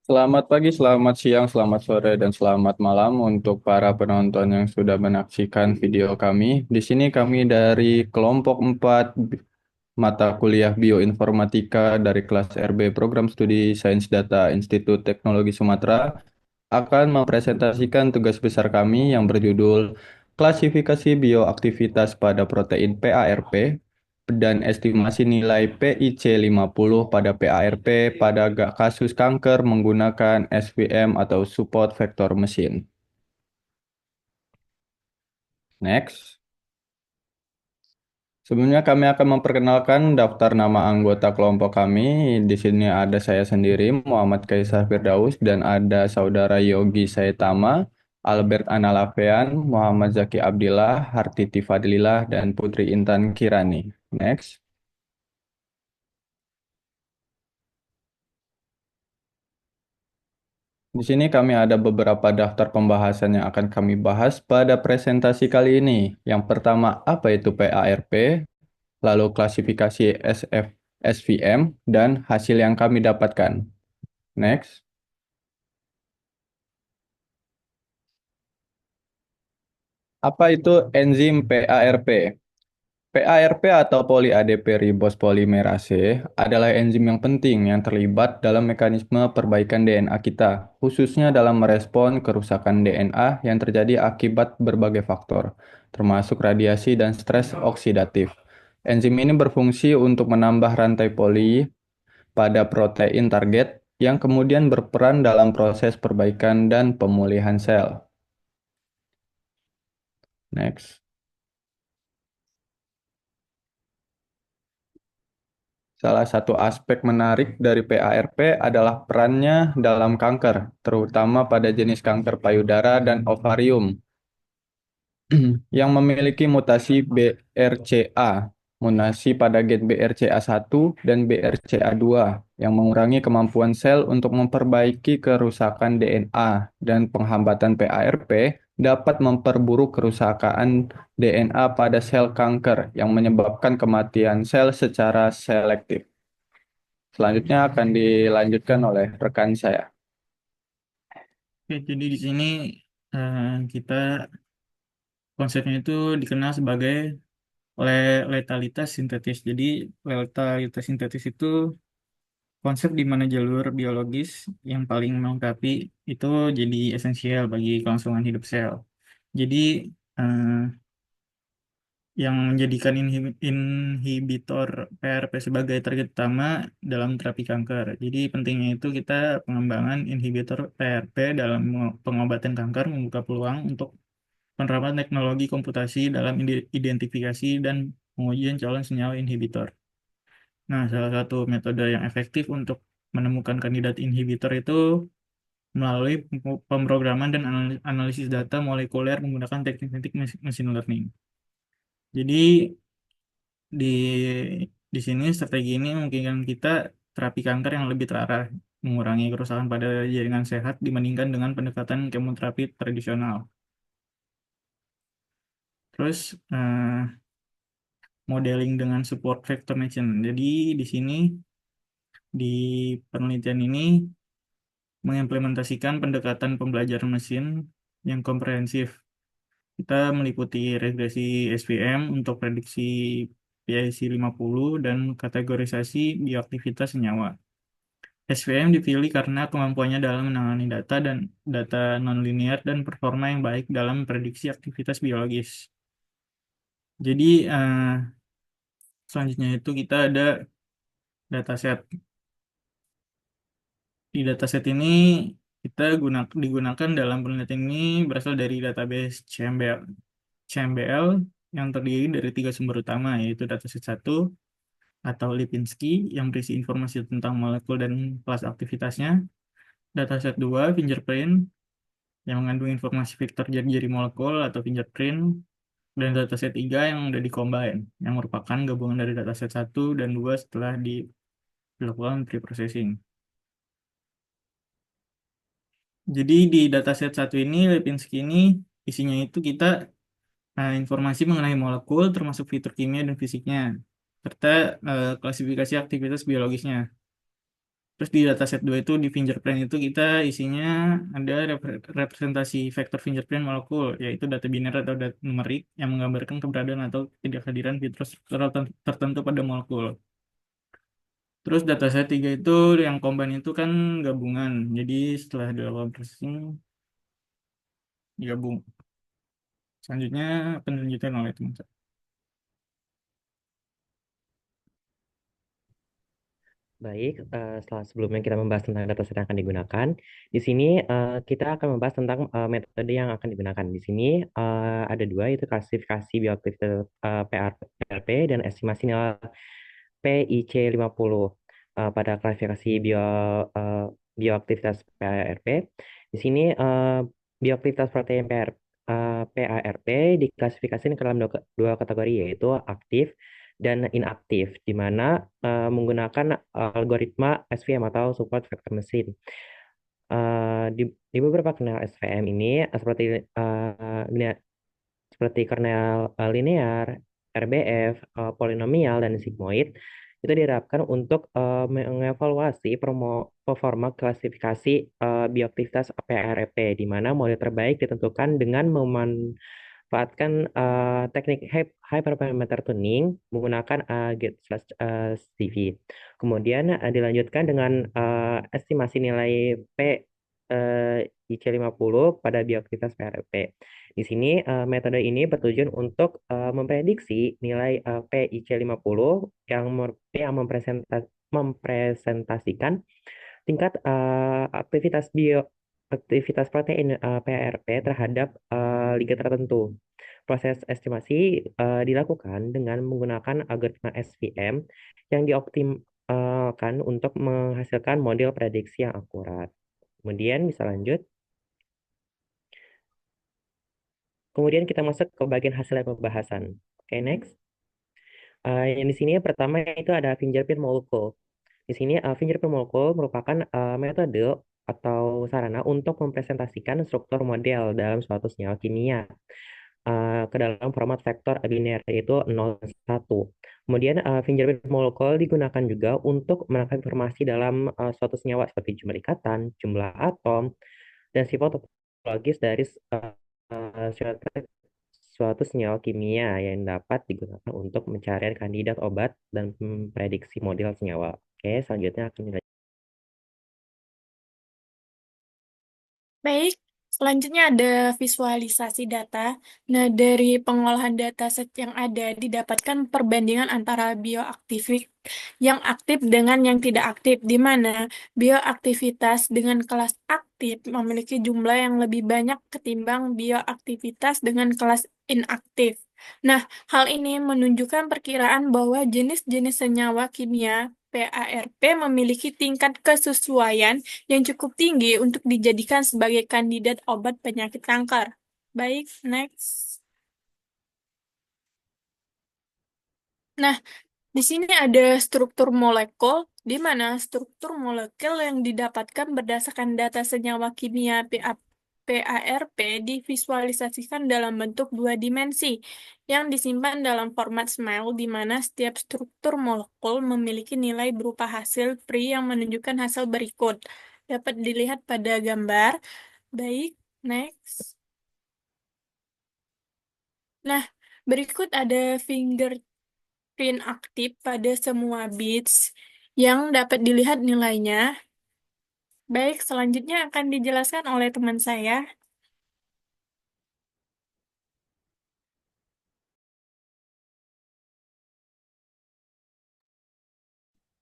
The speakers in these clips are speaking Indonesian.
Selamat pagi, selamat siang, selamat sore, dan selamat malam untuk para penonton yang sudah menyaksikan video kami. Di sini kami dari kelompok 4 mata kuliah Bioinformatika dari kelas RB Program Studi Sains Data Institut Teknologi Sumatera akan mempresentasikan tugas besar kami yang berjudul Klasifikasi Bioaktivitas pada Protein PARP dan estimasi nilai PIC 50 pada PARP pada kasus kanker menggunakan SVM atau support vector machine. Next. Sebelumnya kami akan memperkenalkan daftar nama anggota kelompok kami. Di sini ada saya sendiri, Muhammad Kaisar Firdaus, dan ada saudara Yogi Saitama, Albert Analavean, Muhammad Zaki Abdillah, Hartiti Fadlilah, dan Putri Intan Kirani. Next. Di sini kami ada beberapa daftar pembahasan yang akan kami bahas pada presentasi kali ini. Yang pertama, apa itu PARP? Lalu klasifikasi SF, SVM, dan hasil yang kami dapatkan. Next. Apa itu enzim PARP? PARP atau poly-ADP ribose polymerase adalah enzim yang penting yang terlibat dalam mekanisme perbaikan DNA kita, khususnya dalam merespon kerusakan DNA yang terjadi akibat berbagai faktor, termasuk radiasi dan stres oksidatif. Enzim ini berfungsi untuk menambah rantai poli pada protein target yang kemudian berperan dalam proses perbaikan dan pemulihan sel. Next. Salah satu aspek menarik dari PARP adalah perannya dalam kanker, terutama pada jenis kanker payudara dan ovarium yang memiliki mutasi BRCA, mutasi pada gen BRCA1 dan BRCA2 yang mengurangi kemampuan sel untuk memperbaiki kerusakan DNA dan penghambatan PARP dapat memperburuk kerusakan DNA pada sel kanker yang menyebabkan kematian sel secara selektif. Selanjutnya akan dilanjutkan oleh rekan saya. Oke, jadi di sini eh, kita konsepnya itu dikenal sebagai letalitas sintetis. Jadi letalitas sintetis itu konsep di mana jalur biologis yang paling melengkapi itu jadi esensial bagi kelangsungan hidup sel. Jadi eh, yang menjadikan inhibitor PRP sebagai target utama dalam terapi kanker. Jadi pentingnya itu kita pengembangan inhibitor PRP dalam pengobatan kanker membuka peluang untuk penerapan teknologi komputasi dalam identifikasi dan pengujian calon senyawa inhibitor. Nah, salah satu metode yang efektif untuk menemukan kandidat inhibitor itu melalui pemrograman dan analisis data molekuler menggunakan teknik-teknik machine learning. Jadi di sini strategi ini memungkinkan kita terapi kanker yang lebih terarah, mengurangi kerusakan pada jaringan sehat dibandingkan dengan pendekatan kemoterapi tradisional. Terus modeling dengan support vector machine. Jadi di sini di penelitian ini mengimplementasikan pendekatan pembelajaran mesin yang komprehensif. Kita meliputi regresi SVM untuk prediksi PIC 50 dan kategorisasi bioaktivitas senyawa. SVM dipilih karena kemampuannya dalam menangani data dan data nonlinear dan performa yang baik dalam prediksi aktivitas biologis. Jadi selanjutnya itu kita ada dataset. Di dataset ini digunakan dalam penelitian ini berasal dari database CMBL yang terdiri dari tiga sumber utama, yaitu dataset satu atau Lipinski yang berisi informasi tentang molekul dan kelas aktivitasnya, dataset 2 fingerprint yang mengandung informasi vektor jari-jari molekul atau fingerprint, dan dataset 3 yang udah dikombine yang merupakan gabungan dari dataset satu dan 2 setelah dilakukan preprocessing. Jadi di dataset satu ini, Lipinski ini isinya itu kita informasi mengenai molekul termasuk fitur kimia dan fisiknya, serta klasifikasi aktivitas biologisnya. Terus di dataset 2 itu di fingerprint itu kita isinya ada representasi vektor fingerprint molekul, yaitu data biner atau data numerik yang menggambarkan keberadaan atau ketidakhadiran fitur struktural tertentu pada molekul. Terus dataset 3 itu yang combine itu kan gabungan. Jadi setelah dilakukan processing digabung. Selanjutnya penelitian oleh teman saya. Baik, setelah sebelumnya kita membahas tentang dataset yang akan digunakan, di sini kita akan membahas tentang metode yang akan digunakan. Di sini ada dua, yaitu klasifikasi bioaktivitas PRP dan estimasi nilai PIC50. Pada klasifikasi eh, bioaktivitas PARP, di sini bioaktivitas protein PARP diklasifikasikan ke dalam dua kategori, yaitu aktif dan inaktif, di mana menggunakan algoritma SVM atau support vector machine. Di beberapa kernel SVM ini seperti kernel linear, RBF, polinomial, dan sigmoid, itu diterapkan untuk mengevaluasi performa klasifikasi bioaktivitas PREP, di mana model terbaik ditentukan dengan memanfaatkan teknik hyperparameter tuning menggunakan get/CV. Kemudian dilanjutkan dengan estimasi nilai P IC50 pada bioaktivitas PRP. Di sini metode ini bertujuan untuk memprediksi nilai PIC50 yang mempresentasikan tingkat aktivitas protein PRP terhadap liga tertentu. Proses estimasi dilakukan dengan menggunakan algoritma SVM yang dioptimalkan untuk menghasilkan model prediksi yang akurat. Kemudian bisa lanjut. Kemudian kita masuk ke bagian hasil pembahasan. Oke, next. Yang di sini pertama itu ada fingerprint molecule. Di sini fingerprint molecule merupakan metode atau sarana untuk mempresentasikan struktur model dalam suatu senyawa kimia ke dalam format vektor biner, yaitu 0 dan 1. Kemudian fingerprint molecule digunakan juga untuk menangkap informasi dalam suatu senyawa seperti jumlah ikatan, jumlah atom, dan sifat topologis dari suatu senyawa kimia yang dapat digunakan untuk pencarian kandidat obat dan memprediksi model senyawa. Oke, selanjutnya akan Baik, selanjutnya ada visualisasi data. Nah, dari pengolahan dataset yang ada didapatkan perbandingan antara bioaktif yang aktif dengan yang tidak aktif, di mana bioaktivitas dengan kelas aktif memiliki jumlah yang lebih banyak ketimbang bioaktivitas dengan kelas inaktif. Nah, hal ini menunjukkan perkiraan bahwa jenis-jenis senyawa kimia PARP memiliki tingkat kesesuaian yang cukup tinggi untuk dijadikan sebagai kandidat obat penyakit kanker. Baik, next. Nah, di sini ada struktur molekul, di mana struktur molekul yang didapatkan berdasarkan data senyawa kimia PARP divisualisasikan dalam bentuk dua dimensi yang disimpan dalam format SMILE, di mana setiap struktur molekul memiliki nilai berupa hasil PRI yang menunjukkan hasil berikut. Dapat dilihat pada gambar. Baik, next. Nah, berikut ada fingerprint aktif pada semua bits yang dapat dilihat nilainya. Baik, selanjutnya akan dijelaskan oleh teman saya.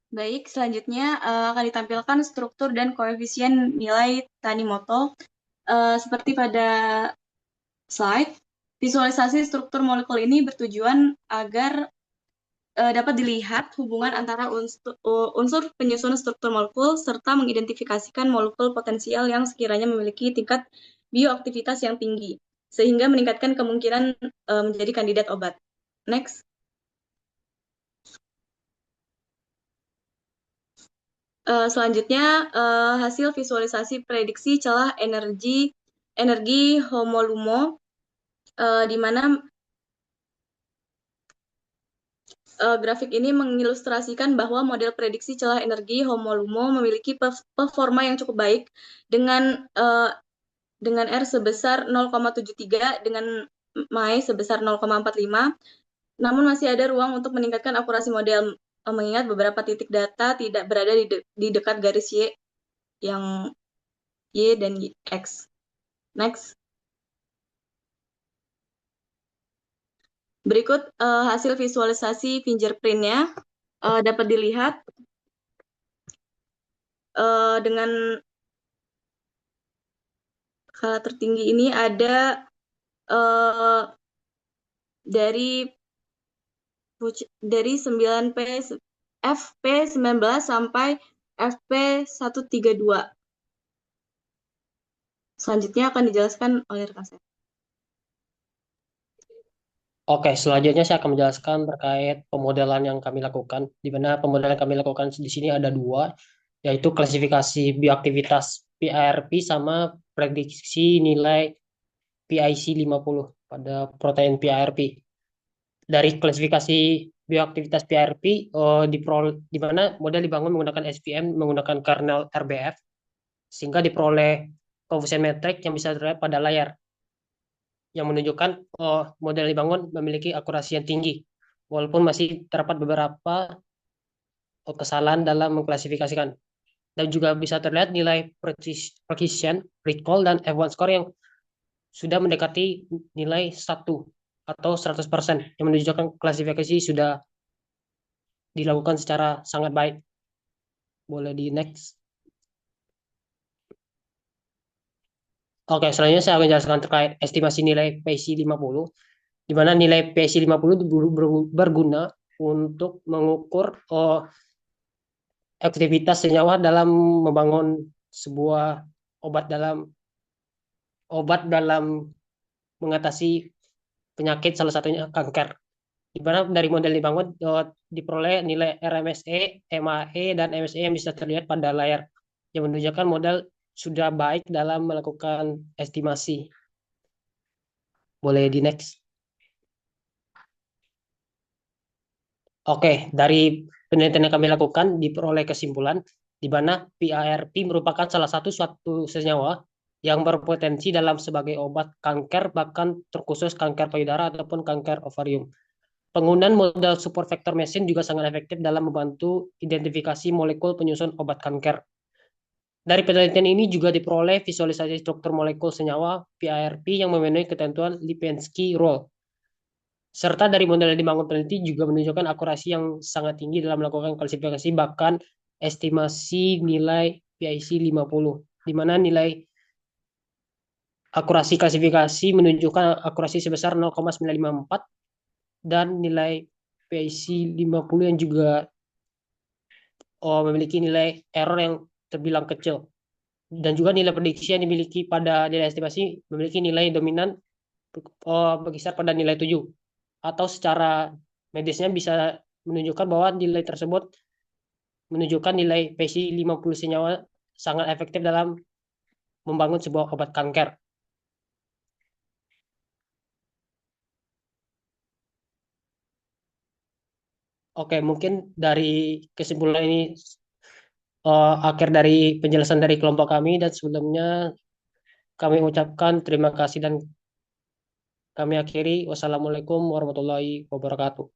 Baik, selanjutnya akan ditampilkan struktur dan koefisien nilai Tanimoto. Seperti pada slide, visualisasi struktur molekul ini bertujuan agar dapat dilihat hubungan antara unsur penyusun struktur molekul serta mengidentifikasikan molekul potensial yang sekiranya memiliki tingkat bioaktivitas yang tinggi, sehingga meningkatkan kemungkinan menjadi kandidat obat. Next. Selanjutnya, hasil visualisasi prediksi celah energi homolumo, di mana Grafik ini mengilustrasikan bahwa model prediksi celah energi Homolumo memiliki performa yang cukup baik dengan R sebesar 0,73 dengan MAE sebesar 0,45. Namun masih ada ruang untuk meningkatkan akurasi model, mengingat beberapa titik data tidak berada di dekat garis Y yang Y dan X. Next. Berikut hasil visualisasi fingerprint-nya dapat dilihat dengan skala tertinggi ini ada dari 9P FP19 sampai FP132. Selanjutnya akan dijelaskan oleh rekan saya. Oke, selanjutnya saya akan menjelaskan terkait pemodelan yang kami lakukan. Di mana pemodelan yang kami lakukan di sini ada dua, yaitu klasifikasi bioaktivitas PARP sama prediksi nilai PIC 50 pada protein PARP. Dari klasifikasi bioaktivitas PARP, di mana model dibangun menggunakan SVM, menggunakan kernel RBF, sehingga diperoleh koefisien metrik yang bisa terlihat pada layar, yang menunjukkan model dibangun memiliki akurasi yang tinggi, walaupun masih terdapat beberapa kesalahan dalam mengklasifikasikan. Dan juga bisa terlihat nilai precision, recall, dan F1 score yang sudah mendekati nilai 1 atau 100%, yang menunjukkan klasifikasi sudah dilakukan secara sangat baik. Boleh di next. Oke, selanjutnya saya akan jelaskan terkait estimasi nilai PIC 50, di mana nilai PIC 50 berguna untuk mengukur aktivitas senyawa dalam membangun sebuah obat dalam mengatasi penyakit, salah satunya kanker. Di mana dari model dibangun diperoleh nilai RMSE, MAE, dan MSE yang bisa terlihat pada layar, yang menunjukkan model sudah baik dalam melakukan estimasi. Boleh di next. Oke, dari penelitian yang kami lakukan diperoleh kesimpulan di mana PARP merupakan salah satu suatu senyawa yang berpotensi dalam sebagai obat kanker, bahkan terkhusus kanker payudara ataupun kanker ovarium. Penggunaan model support vector machine juga sangat efektif dalam membantu identifikasi molekul penyusun obat kanker. Dari penelitian ini juga diperoleh visualisasi struktur molekul senyawa PARP yang memenuhi ketentuan Lipinski rule. Serta dari model yang dibangun peneliti juga menunjukkan akurasi yang sangat tinggi dalam melakukan klasifikasi, bahkan estimasi nilai PIC 50, di mana nilai akurasi klasifikasi menunjukkan akurasi sebesar 0,954 dan nilai PIC 50 yang juga memiliki nilai error yang terbilang kecil. Dan juga nilai prediksi yang dimiliki pada nilai estimasi memiliki nilai dominan berkisar pada nilai 7. Atau secara medisnya bisa menunjukkan bahwa nilai tersebut menunjukkan nilai PIC 50 senyawa sangat efektif dalam membangun sebuah obat kanker. Oke, mungkin dari kesimpulan ini akhir dari penjelasan dari kelompok kami, dan sebelumnya kami ucapkan terima kasih dan kami akhiri. Wassalamualaikum warahmatullahi wabarakatuh.